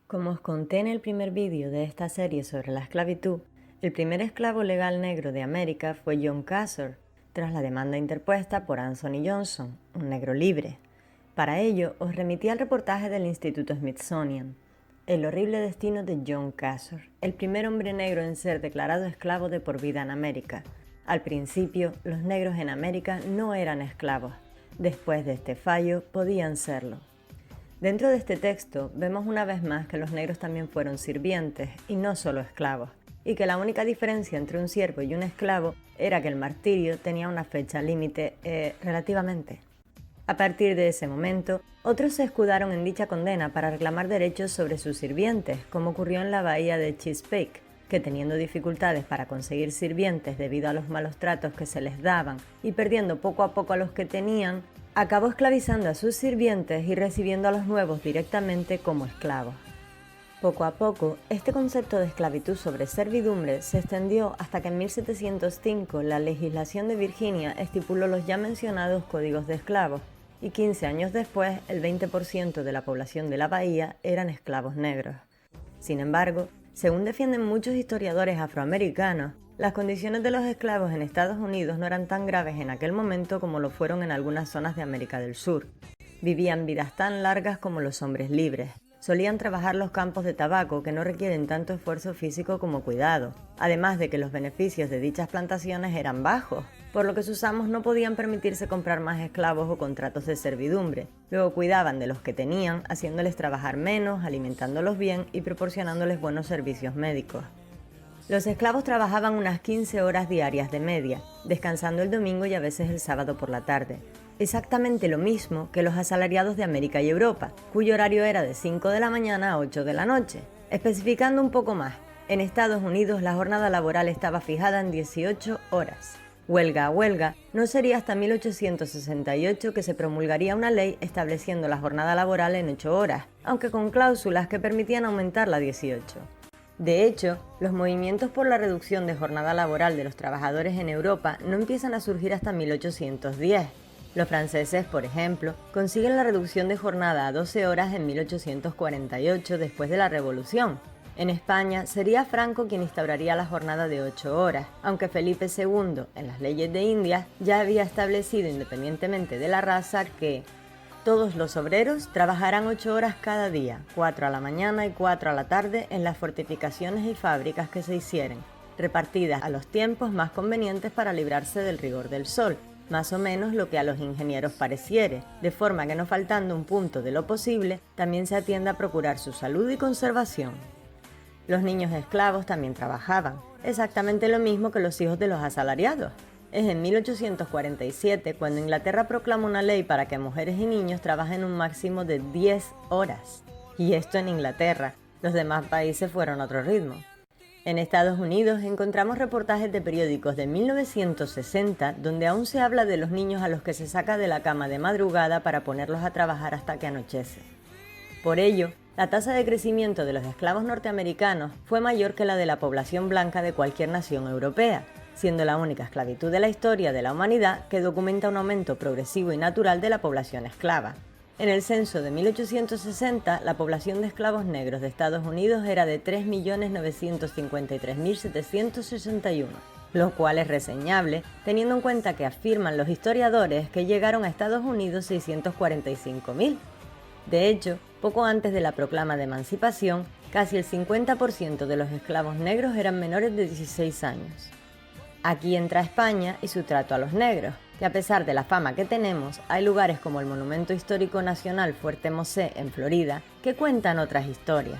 Como os conté en el primer vídeo de esta serie sobre la esclavitud, el primer esclavo legal negro de América fue John Casor, tras la demanda interpuesta por Anthony Johnson, un negro libre. Para ello, os remití al reportaje del Instituto Smithsonian, El horrible destino de John Casor, el primer hombre negro en ser declarado esclavo de por vida en América. Al principio, los negros en América no eran esclavos. Después de este fallo, podían serlo. Dentro de este texto vemos una vez más que los negros también fueron sirvientes y no solo esclavos, y que la única diferencia entre un siervo y un esclavo era que el martirio tenía una fecha límite relativamente. A partir de ese momento, otros se escudaron en dicha condena para reclamar derechos sobre sus sirvientes, como ocurrió en la bahía de Chesapeake, que teniendo dificultades para conseguir sirvientes debido a los malos tratos que se les daban y perdiendo poco a poco a los que tenían, acabó esclavizando a sus sirvientes y recibiendo a los nuevos directamente como esclavos. Poco a poco, este concepto de esclavitud sobre servidumbre se extendió hasta que en 1705 la legislación de Virginia estipuló los ya mencionados códigos de esclavos, y 15 años después el 20% de la población de la bahía eran esclavos negros. Sin embargo, según defienden muchos historiadores afroamericanos, las condiciones de los esclavos en Estados Unidos no eran tan graves en aquel momento como lo fueron en algunas zonas de América del Sur. Vivían vidas tan largas como los hombres libres. Solían trabajar los campos de tabaco que no requieren tanto esfuerzo físico como cuidado, además de que los beneficios de dichas plantaciones eran bajos, por lo que sus amos no podían permitirse comprar más esclavos o contratos de servidumbre. Luego cuidaban de los que tenían, haciéndoles trabajar menos, alimentándolos bien y proporcionándoles buenos servicios médicos. Los esclavos trabajaban unas 15 horas diarias de media, descansando el domingo y a veces el sábado por la tarde. Exactamente lo mismo que los asalariados de América y Europa, cuyo horario era de 5 de la mañana a 8 de la noche. Especificando un poco más, en Estados Unidos la jornada laboral estaba fijada en 18 horas. Huelga a huelga, no sería hasta 1868 que se promulgaría una ley estableciendo la jornada laboral en 8 horas, aunque con cláusulas que permitían aumentarla a 18. De hecho, los movimientos por la reducción de jornada laboral de los trabajadores en Europa no empiezan a surgir hasta 1810. Los franceses, por ejemplo, consiguen la reducción de jornada a 12 horas en 1848 después de la Revolución. En España sería Franco quien instauraría la jornada de 8 horas, aunque Felipe II, en las leyes de Indias, ya había establecido independientemente de la raza que todos los obreros trabajarán 8 horas cada día, 4 a la mañana y 4 a la tarde en las fortificaciones y fábricas que se hicieren, repartidas a los tiempos más convenientes para librarse del rigor del sol, más o menos lo que a los ingenieros pareciere, de forma que no faltando un punto de lo posible, también se atienda a procurar su salud y conservación. Los niños esclavos también trabajaban, exactamente lo mismo que los hijos de los asalariados. Es en 1847 cuando Inglaterra proclama una ley para que mujeres y niños trabajen un máximo de 10 horas. Y esto en Inglaterra, los demás países fueron a otro ritmo. En Estados Unidos encontramos reportajes de periódicos de 1960 donde aún se habla de los niños a los que se saca de la cama de madrugada para ponerlos a trabajar hasta que anochece. Por ello, la tasa de crecimiento de los esclavos norteamericanos fue mayor que la de la población blanca de cualquier nación europea, siendo la única esclavitud de la historia de la humanidad que documenta un aumento progresivo y natural de la población esclava. En el censo de 1860, la población de esclavos negros de Estados Unidos era de 3.953.761, lo cual es reseñable, teniendo en cuenta que afirman los historiadores que llegaron a Estados Unidos 645.000. De hecho, poco antes de la proclama de emancipación, casi el 50% de los esclavos negros eran menores de 16 años. Aquí entra España y su trato a los negros, que a pesar de la fama que tenemos, hay lugares como el Monumento Histórico Nacional Fuerte Mosé en Florida que cuentan otras historias.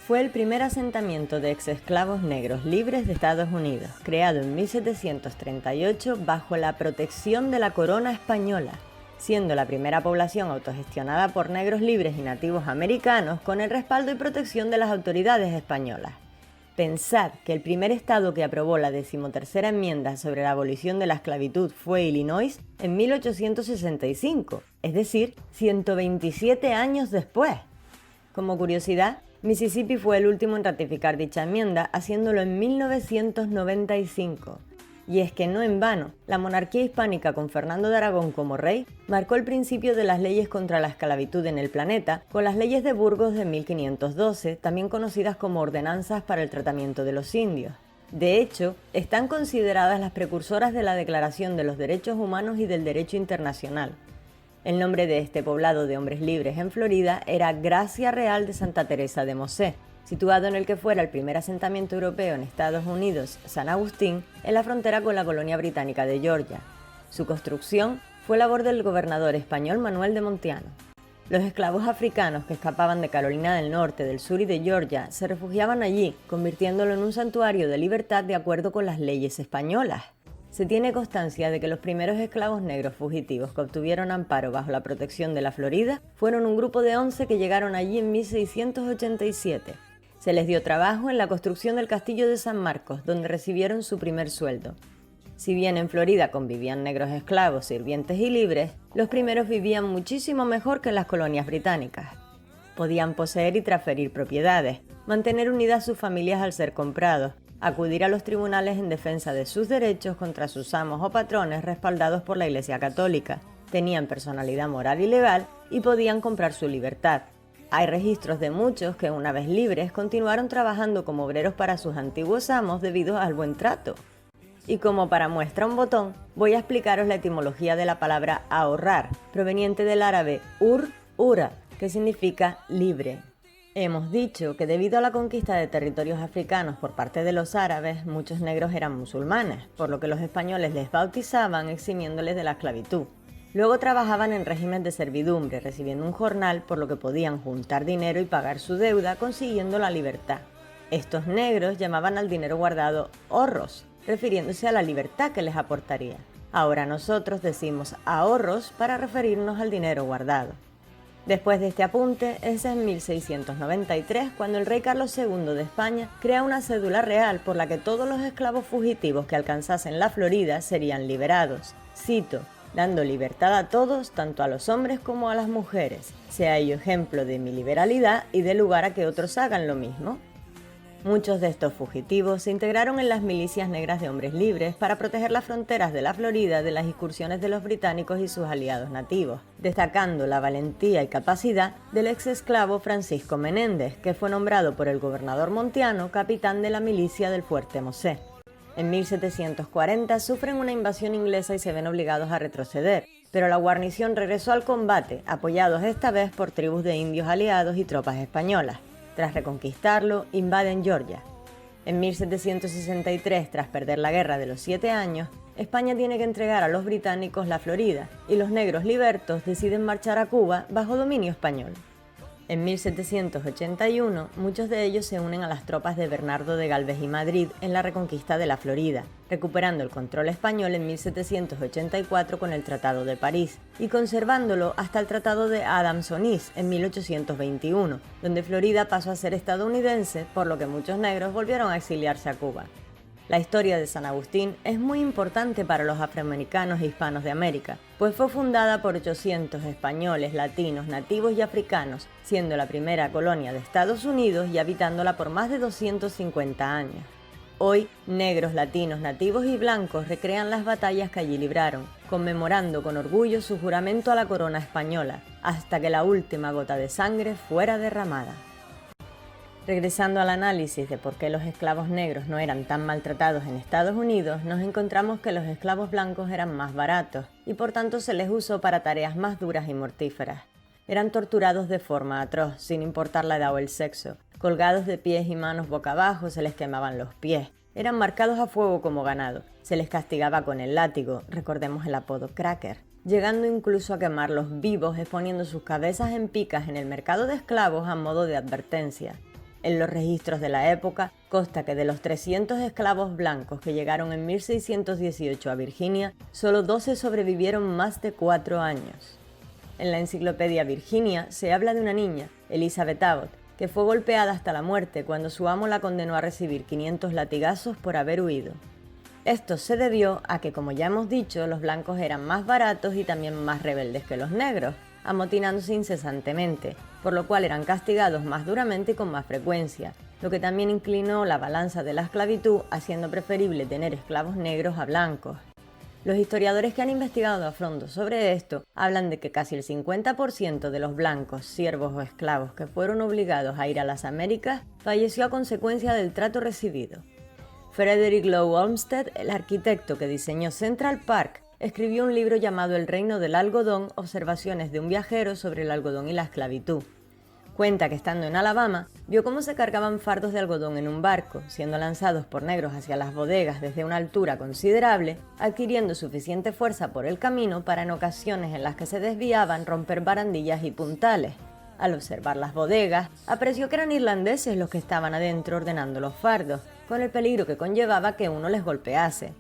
Fue el primer asentamiento de ex-esclavos negros libres de Estados Unidos, creado en 1738 bajo la protección de la corona española, siendo la primera población autogestionada por negros libres y nativos americanos con el respaldo y protección de las autoridades españolas. Pensad que el primer estado que aprobó la 13ª enmienda sobre la abolición de la esclavitud fue Illinois en 1865, es decir, 127 años después. Como curiosidad, Mississippi fue el último en ratificar dicha enmienda, haciéndolo en 1995. Y es que no en vano, la monarquía hispánica con Fernando de Aragón como rey marcó el principio de las leyes contra la esclavitud en el planeta con las leyes de Burgos de 1512, también conocidas como ordenanzas para el tratamiento de los indios. De hecho, están consideradas las precursoras de la Declaración de los Derechos Humanos y del Derecho Internacional. El nombre de este poblado de hombres libres en Florida era Gracia Real de Santa Teresa de Mosé, situado en el que fuera el primer asentamiento europeo en Estados Unidos, San Agustín, en la frontera con la colonia británica de Georgia. Su construcción fue labor del gobernador español Manuel de Montiano. Los esclavos africanos que escapaban de Carolina del Norte, del Sur y de Georgia se refugiaban allí, convirtiéndolo en un santuario de libertad de acuerdo con las leyes españolas. Se tiene constancia de que los primeros esclavos negros fugitivos que obtuvieron amparo bajo la protección de la Florida fueron un grupo de 11 que llegaron allí en 1687. Se les dio trabajo en la construcción del castillo de San Marcos, donde recibieron su primer sueldo. Si bien en Florida convivían negros esclavos, sirvientes y libres, los primeros vivían muchísimo mejor que en las colonias británicas. Podían poseer y transferir propiedades, mantener unidas sus familias al ser comprados, acudir a los tribunales en defensa de sus derechos contra sus amos o patrones respaldados por la Iglesia Católica, tenían personalidad moral y legal y podían comprar su libertad. Hay registros de muchos que, una vez libres, continuaron trabajando como obreros para sus antiguos amos debido al buen trato. Y como para muestra un botón, voy a explicaros la etimología de la palabra ahorrar, proveniente del árabe ura, que significa libre. Hemos dicho que debido a la conquista de territorios africanos por parte de los árabes, muchos negros eran musulmanes, por lo que los españoles les bautizaban eximiéndoles de la esclavitud. Luego trabajaban en régimen de servidumbre, recibiendo un jornal, por lo que podían juntar dinero y pagar su deuda, consiguiendo la libertad. Estos negros llamaban al dinero guardado ahorros, refiriéndose a la libertad que les aportaría. Ahora nosotros decimos ahorros para referirnos al dinero guardado. Después de este apunte, es en 1693 cuando el rey Carlos II de España crea una cédula real por la que todos los esclavos fugitivos que alcanzasen la Florida serían liberados. Cito: dando libertad a todos, tanto a los hombres como a las mujeres. Sea ello ejemplo de mi liberalidad y dé lugar a que otros hagan lo mismo. Muchos de estos fugitivos se integraron en las milicias negras de hombres libres para proteger las fronteras de la Florida de las incursiones de los británicos y sus aliados nativos, destacando la valentía y capacidad del ex esclavo Francisco Menéndez, que fue nombrado por el gobernador Montiano capitán de la milicia del Fuerte Mosé. En 1740 sufren una invasión inglesa y se ven obligados a retroceder, pero la guarnición regresó al combate, apoyados esta vez por tribus de indios aliados y tropas españolas. Tras reconquistarlo, invaden Georgia. En 1763, tras perder la Guerra de los 7 años, España tiene que entregar a los británicos la Florida y los negros libertos deciden marchar a Cuba bajo dominio español. En 1781, muchos de ellos se unen a las tropas de Bernardo de Galvez y Madrid en la reconquista de la Florida, recuperando el control español en 1784 con el Tratado de París y conservándolo hasta el Tratado de Adams-Onís en 1821, donde Florida pasó a ser estadounidense, por lo que muchos negros volvieron a exiliarse a Cuba. La historia de San Agustín es muy importante para los afroamericanos e hispanos de América, pues fue fundada por 800 españoles, latinos, nativos y africanos, siendo la primera colonia de Estados Unidos y habitándola por más de 250 años. Hoy, negros, latinos, nativos y blancos recrean las batallas que allí libraron, conmemorando con orgullo su juramento a la corona española, hasta que la última gota de sangre fuera derramada. Regresando al análisis de por qué los esclavos negros no eran tan maltratados en Estados Unidos, nos encontramos que los esclavos blancos eran más baratos y por tanto se les usó para tareas más duras y mortíferas. Eran torturados de forma atroz, sin importar la edad o el sexo. Colgados de pies y manos boca abajo, se les quemaban los pies. Eran marcados a fuego como ganado. Se les castigaba con el látigo, recordemos el apodo Cracker, llegando incluso a quemarlos vivos, exponiendo sus cabezas en picas en el mercado de esclavos a modo de advertencia. En los registros de la época consta que de los 300 esclavos blancos que llegaron en 1618 a Virginia, solo 12 sobrevivieron más de 4 años. En la enciclopedia Virginia se habla de una niña, Elizabeth Abbott, que fue golpeada hasta la muerte cuando su amo la condenó a recibir 500 latigazos por haber huido. Esto se debió a que, como ya hemos dicho, los blancos eran más baratos y también más rebeldes que los negros, amotinándose incesantemente, por lo cual eran castigados más duramente y con más frecuencia. lo que también inclinó la balanza de la esclavitud, haciendo preferible tener esclavos negros a blancos. Los historiadores que han investigado a fondo sobre esto hablan de que casi el 50% de los blancos, siervos o esclavos que fueron obligados a ir a las Américas falleció a consecuencia del trato recibido. Frederick Law Olmsted, el arquitecto que diseñó Central Park, escribió un libro llamado El reino del algodón, observaciones de un viajero sobre el algodón y la esclavitud. Cuenta que estando en Alabama, vio cómo se cargaban fardos de algodón en un barco, siendo lanzados por negros hacia las bodegas desde una altura considerable, adquiriendo suficiente fuerza por el camino para en ocasiones en las que se desviaban romper barandillas y puntales. Al observar las bodegas, apreció que eran irlandeses los que estaban adentro ordenando los fardos, con el peligro que conllevaba que uno les golpease.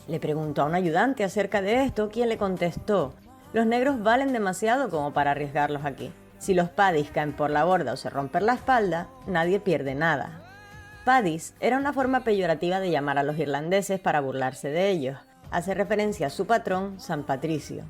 Le preguntó a un ayudante acerca de esto, quien le contestó: «Los negros valen demasiado como para arriesgarlos aquí. Si los paddies caen por la borda o se rompen la espalda, nadie pierde nada». Paddies era una forma peyorativa de llamar a los irlandeses para burlarse de ellos. Hace referencia a su patrón, San Patricio.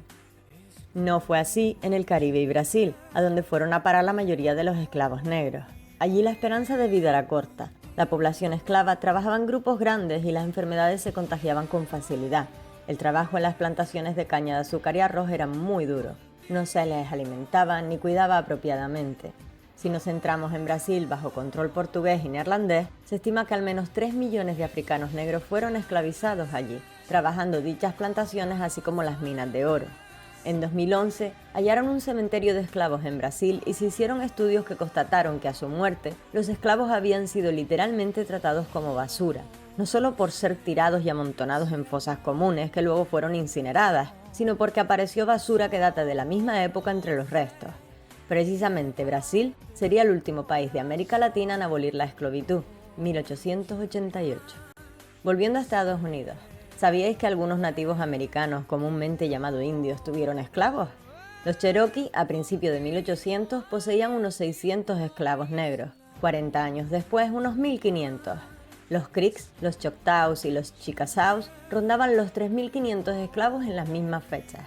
No fue así en el Caribe y Brasil, a donde fueron a parar la mayoría de los esclavos negros. Allí la esperanza de vida era corta. La población esclava trabajaba en grupos grandes y las enfermedades se contagiaban con facilidad. El trabajo en las plantaciones de caña de azúcar y arroz era muy duro. No se les alimentaba ni cuidaba apropiadamente. Si nos centramos en Brasil, bajo control portugués y neerlandés, se estima que al menos 3 millones de africanos negros fueron esclavizados allí, trabajando dichas plantaciones así como las minas de oro. En 2011, hallaron un cementerio de esclavos en Brasil y se hicieron estudios que constataron que a su muerte, los esclavos habían sido literalmente tratados como basura, no solo por ser tirados y amontonados en fosas comunes que luego fueron incineradas, sino porque apareció basura que data de la misma época entre los restos. Precisamente Brasil sería el último país de América Latina en abolir la esclavitud, 1888. Volviendo a Estados Unidos, ¿sabíais que algunos nativos americanos, comúnmente llamados indios, tuvieron esclavos? Los Cherokee, a principios de 1800, poseían unos 600 esclavos negros. 40 años después, unos 1500. Los Creeks, los Choctaws y los Chickasaws rondaban los 3.500 esclavos en las mismas fechas.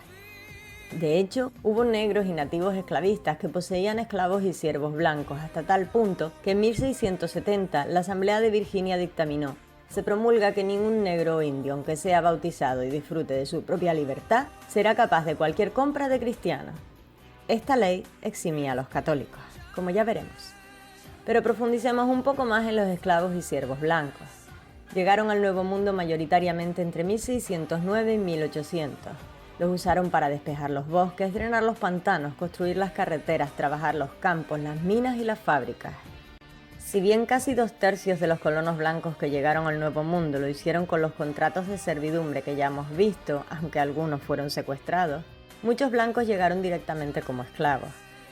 De hecho, hubo negros y nativos esclavistas que poseían esclavos y siervos blancos, hasta tal punto que en 1670 la Asamblea de Virginia dictaminó: se promulga que ningún negro o indio, aunque sea bautizado y disfrute de su propia libertad, será capaz de cualquier compra de cristianos. Esta ley eximía a los católicos, como ya veremos. Pero profundicemos un poco más en los esclavos y siervos blancos. Llegaron al Nuevo Mundo mayoritariamente entre 1609 y 1800. Los usaron para despejar los bosques, drenar los pantanos, construir las carreteras, trabajar los campos, las minas y las fábricas. Si bien casi 2/3 de los colonos blancos que llegaron al Nuevo Mundo lo hicieron con los contratos de servidumbre que ya hemos visto, aunque algunos fueron secuestrados, muchos blancos llegaron directamente como esclavos.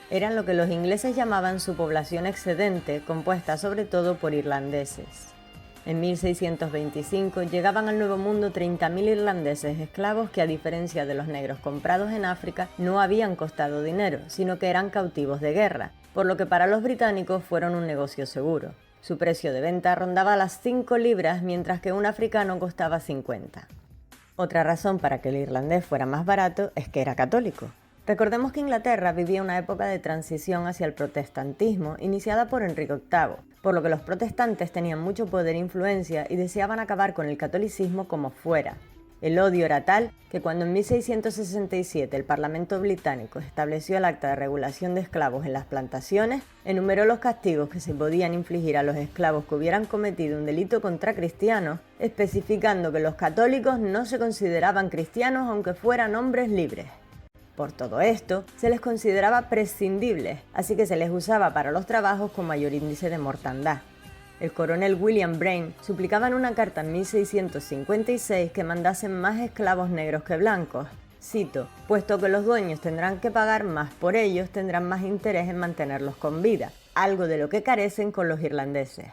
Eran lo que los ingleses llamaban su población excedente, compuesta sobre todo por irlandeses. En 1625 llegaban al Nuevo Mundo 30.000 irlandeses esclavos que, a diferencia de los negros comprados en África, no habían costado dinero, sino que eran cautivos de guerra, por lo que para los británicos fueron un negocio seguro. Su precio de venta rondaba las 5 libras, mientras que un africano costaba 50. Otra razón para que el irlandés fuera más barato es que era católico. Recordemos que Inglaterra vivía una época de transición hacia el protestantismo iniciada por Enrique VIII, por lo que los protestantes tenían mucho poder e influencia y deseaban acabar con el catolicismo como fuera. El odio era tal que cuando en 1667 el Parlamento británico estableció el Acta de Regulación de Esclavos en las plantaciones, enumeró los castigos que se podían infligir a los esclavos que hubieran cometido un delito contra cristianos, especificando que los católicos no se consideraban cristianos aunque fueran hombres libres. Por todo esto, se les consideraba prescindibles, así que se les usaba para los trabajos con mayor índice de mortandad. El coronel William Braine suplicaba en una carta en 1656 que mandasen más esclavos negros que blancos. Cito: «Puesto que los dueños tendrán que pagar más por ellos, tendrán más interés en mantenerlos con vida, algo de lo que carecen con los irlandeses».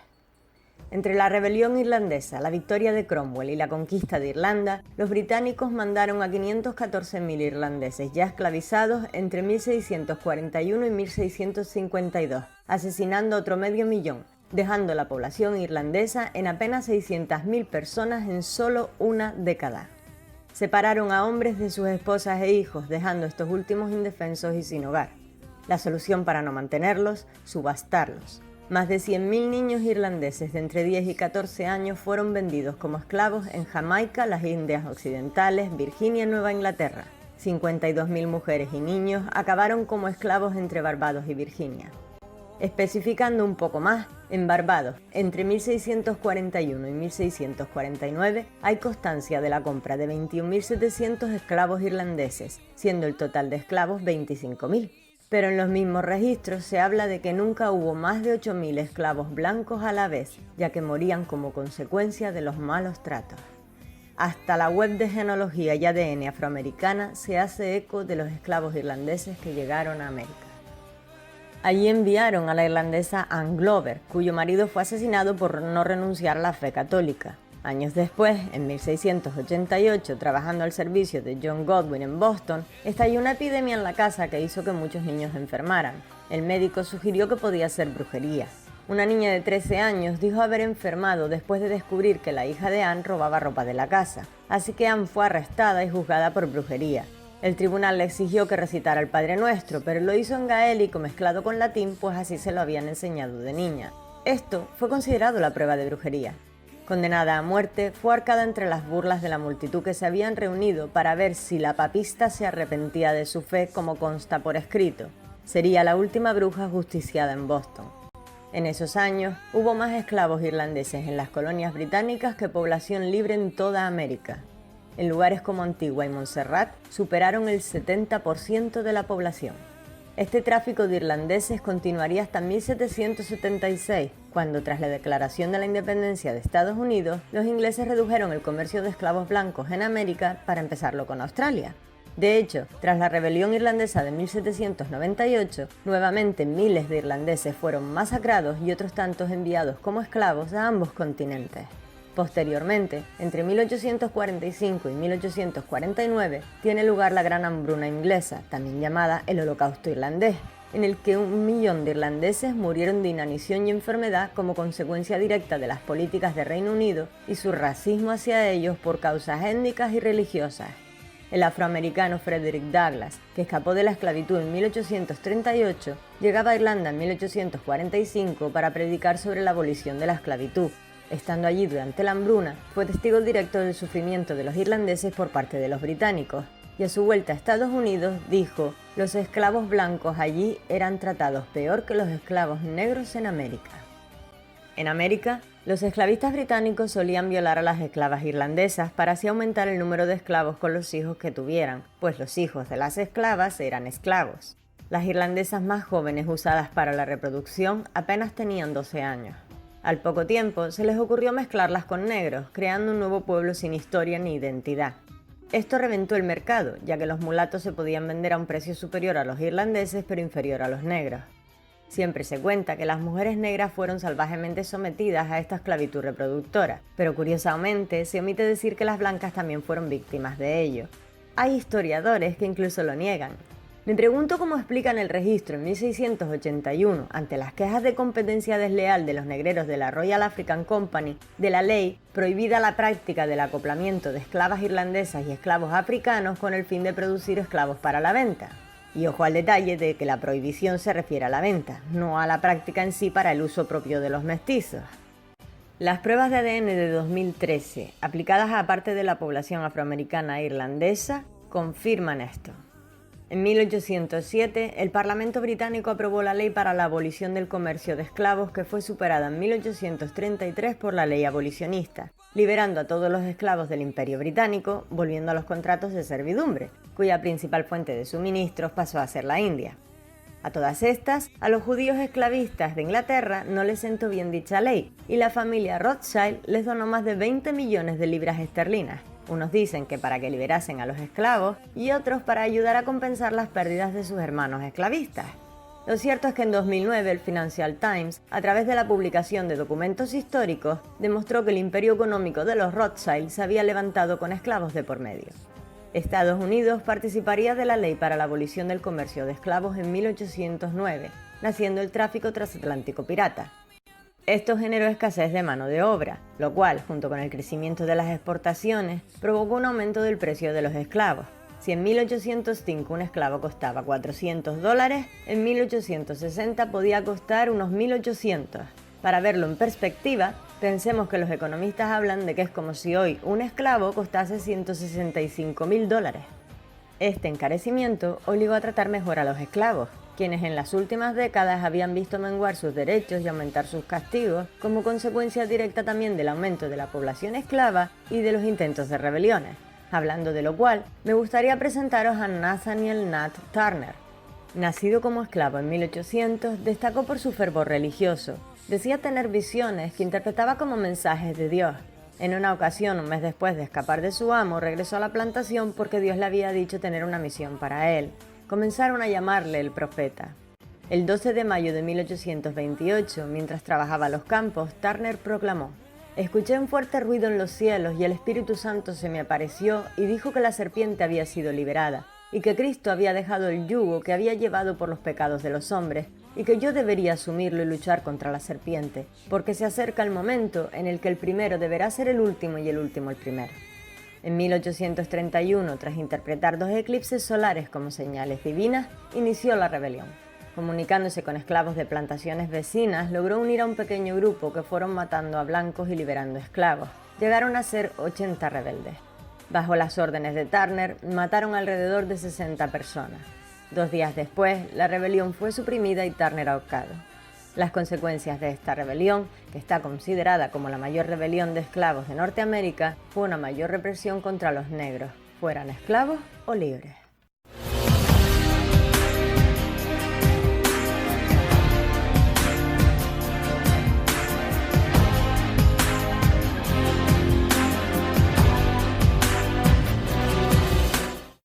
Entre la rebelión irlandesa, la victoria de Cromwell y la conquista de Irlanda, los británicos mandaron a 514.000 irlandeses ya esclavizados entre 1641 y 1652, asesinando a otro 500.000, dejando la población irlandesa en apenas 600.000 personas en solo una década. Separaron a hombres de sus esposas e hijos, dejando estos últimos indefensos y sin hogar. La solución para no mantenerlos: subastarlos. Más de 100.000 niños irlandeses de entre 10 y 14 años fueron vendidos como esclavos en Jamaica, las Indias Occidentales, Virginia y Nueva Inglaterra. 52.000 mujeres y niños acabaron como esclavos entre Barbados y Virginia. Especificando un poco más, en Barbados, entre 1641 y 1649, hay constancia de la compra de 21.700 esclavos irlandeses, siendo el total de esclavos 25.000. Pero en los mismos registros se habla de que nunca hubo más de 8.000 esclavos blancos a la vez, ya que morían como consecuencia de los malos tratos. Hasta la web de genealogía y ADN afroamericana se hace eco de los esclavos irlandeses que llegaron a América. Allí enviaron a la irlandesa Anne Glover, cuyo marido fue asesinado por no renunciar a la fe católica. Años después, en 1688, trabajando al servicio de John Godwin en Boston, estalló una epidemia en la casa que hizo que muchos niños enfermaran. El médico sugirió que podía ser brujería. Una niña de 13 años dijo haber enfermado después de descubrir que la hija de Anne robaba ropa de la casa, así que Anne fue arrestada y juzgada por brujería. El tribunal le exigió que recitara el Padre Nuestro, pero lo hizo en gaélico mezclado con latín, pues así se lo habían enseñado de niña. Esto fue considerado la prueba de brujería. Condenada a muerte, fue ahorcada entre las burlas de la multitud que se habían reunido para ver si la papista se arrepentía de su fe, como consta por escrito. Sería la última bruja ajusticiada en Boston. En esos años, hubo más esclavos irlandeses en las colonias británicas que población libre en toda América. En lugares como Antigua y Montserrat, superaron el 70% de la población. Este tráfico de irlandeses continuaría hasta 1776, cuando tras la declaración de la independencia de Estados Unidos, los ingleses redujeron el comercio de esclavos blancos en América para empezarlo con Australia. De hecho, tras la rebelión irlandesa de 1798, nuevamente miles de irlandeses fueron masacrados y otros tantos enviados como esclavos a ambos continentes. Posteriormente, entre 1845 y 1849, tiene lugar la Gran Hambruna Inglesa, también llamada el Holocausto Irlandés, en el que 1 millón de irlandeses murieron de inanición y enfermedad como consecuencia directa de las políticas de Reino Unido y su racismo hacia ellos por causas étnicas y religiosas. El afroamericano Frederick Douglass, que escapó de la esclavitud en 1838, llegaba a Irlanda en 1845 para predicar sobre la abolición de la esclavitud. Estando allí durante la hambruna, fue testigo directo del sufrimiento de los irlandeses por parte de los británicos, y a su vuelta a Estados Unidos dijo: los esclavos blancos allí eran tratados peor que los esclavos negros en América. En América, los esclavistas británicos solían violar a las esclavas irlandesas para así aumentar el número de esclavos con los hijos que tuvieran, pues los hijos de las esclavas eran esclavos. Las irlandesas más jóvenes usadas para la reproducción apenas tenían 12 años. Al poco tiempo, se les ocurrió mezclarlas con negros, creando un nuevo pueblo sin historia ni identidad. Esto reventó el mercado, ya que los mulatos se podían vender a un precio superior a los irlandeses, pero inferior a los negros. Siempre se cuenta que las mujeres negras fueron salvajemente sometidas a esta esclavitud reproductora, pero curiosamente se omite decir que las blancas también fueron víctimas de ello. Hay historiadores que incluso lo niegan. Me pregunto cómo explican el registro en 1681, ante las quejas de competencia desleal de los negreros de la Royal African Company, de la ley prohibida la práctica del acoplamiento de esclavas irlandesas y esclavos africanos con el fin de producir esclavos para la venta. Y ojo al detalle de que la prohibición se refiere a la venta, no a la práctica en sí para el uso propio de los mestizos. Las pruebas de ADN de 2013, aplicadas a parte de la población afroamericana e irlandesa, confirman esto. En 1807, el Parlamento británico aprobó la ley para la abolición del comercio de esclavos, que fue superada en 1833 por la ley abolicionista, liberando a todos los esclavos del Imperio Británico, volviendo a los contratos de servidumbre, cuya principal fuente de suministros pasó a ser la India. A todas estas, a los judíos esclavistas de Inglaterra no les sentó bien dicha ley, y la familia Rothschild les donó más de 20 millones de libras esterlinas. Unos dicen que para que liberasen a los esclavos y otros para ayudar a compensar las pérdidas de sus hermanos esclavistas. Lo cierto es que en 2009 el Financial Times, a través de la publicación de documentos históricos, demostró que el imperio económico de los Rothschild se había levantado con esclavos de por medio. Estados Unidos participaría de la ley para la abolición del comercio de esclavos en 1809, naciendo el tráfico transatlántico pirata. Esto generó escasez de mano de obra, lo cual, junto con el crecimiento de las exportaciones, provocó un aumento del precio de los esclavos. Si en 1805 un esclavo costaba $400, en 1860 podía costar unos 1.800. Para verlo en perspectiva, pensemos que los economistas hablan de que es como si hoy un esclavo costase $165.000. Este encarecimiento obligó a tratar mejor a los esclavos, quienes en las últimas décadas habían visto menguar sus derechos y aumentar sus castigos, como consecuencia directa también del aumento de la población esclava y de los intentos de rebeliones. Hablando de lo cual, me gustaría presentaros a Nathaniel Nat Turner. Nacido como esclavo en 1800, destacó por su fervor religioso. Decía tener visiones que interpretaba como mensajes de Dios. En una ocasión, un mes después de escapar de su amo, regresó a la plantación porque Dios le había dicho tener una misión para él. Comenzaron a llamarle el profeta. El 12 de mayo de 1828, mientras trabajaba los campos, Turner proclamó: «Escuché un fuerte ruido en los cielos y el Espíritu Santo se me apareció y dijo que la serpiente había sido liberada y que Cristo había dejado el yugo que había llevado por los pecados de los hombres y que yo debería asumirlo y luchar contra la serpiente, porque se acerca el momento en el que el primero deberá ser el último y el último el primero». En 1831, tras interpretar 2 eclipses solares como señales divinas, inició la rebelión. Comunicándose con esclavos de plantaciones vecinas, logró unir a un pequeño grupo que fueron matando a blancos y liberando esclavos. Llegaron a ser 80 rebeldes. Bajo las órdenes de Turner, mataron alrededor de 60 personas. 2 días después, la rebelión fue suprimida y Turner ahorcado. Las consecuencias de esta rebelión, que está considerada como la mayor rebelión de esclavos de Norteamérica, fue una mayor represión contra los negros, fueran esclavos o libres.